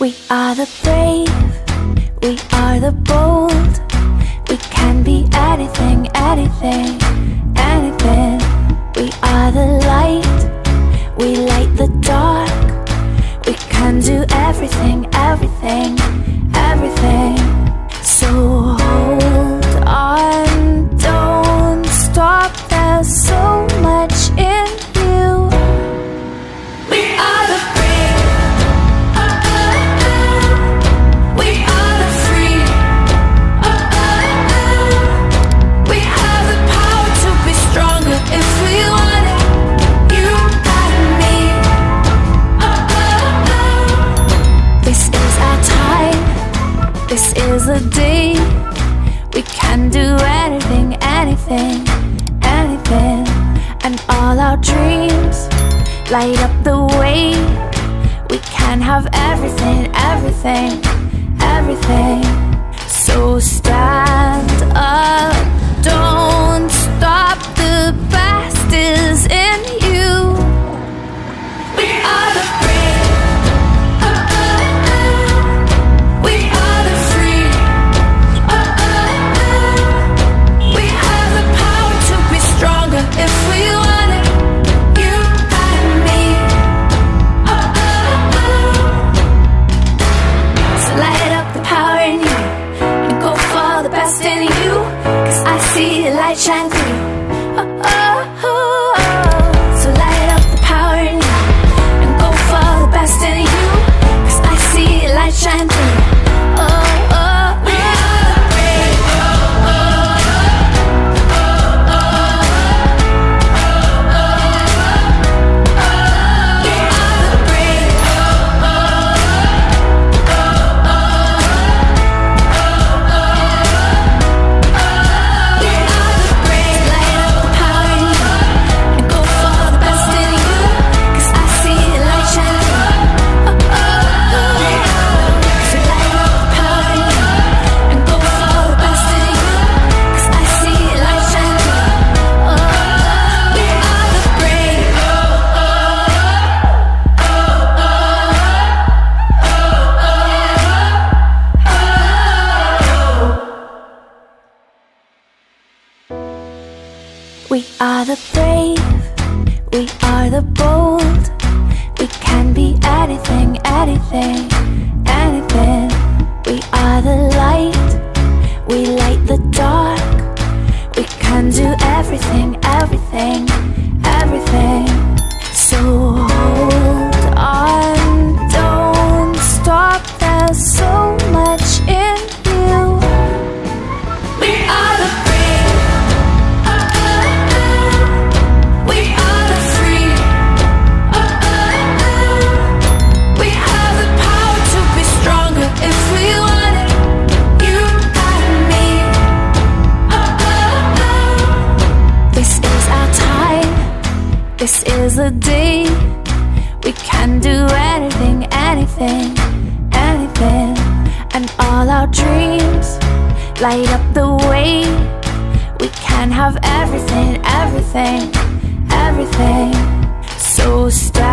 We are the brave, we are the bold. We can be anything, anything, anything. We are the light, we light the dark. We can do everything, everything, everything. So hold on, don't stop, there's so much in you. We are the brave, we are the free, we have the power to be stronger if we want it. You and me. This is our time, this is the day. We can do anything, anything, anything. And all our dreams light up the way. We can have everything, everything, everything. So stand up, don't stop, the best is in you. We are the brave, we are the free, we have the power to be stronger if we want it. You and me. So light up the power in you and go for the best in you, 'cause I see the light shine through. So light up the power in you and go for the best in you, 'cause I see the light shine through. We are the brave, we are the brave, we are the brave. Light up the power in you and go for the best in you, 'cause I see the light shine through. So light up the power in you and go for the best in you, 'cause I see the light shine through. We are the brave. We are the brave, we are the bold. We can be anything, anything, anything. We are the light, we light the dark. We can do everything, everything, everything. So hold on, don't stop, there's so much in you. We are the brave, we are the free, we have the power to be stronger if we want it. You and me. This is our time, this is the day. We can do anything, anything, anything. And all our dreams light up the way. We can have everything, everything, everything. So stop.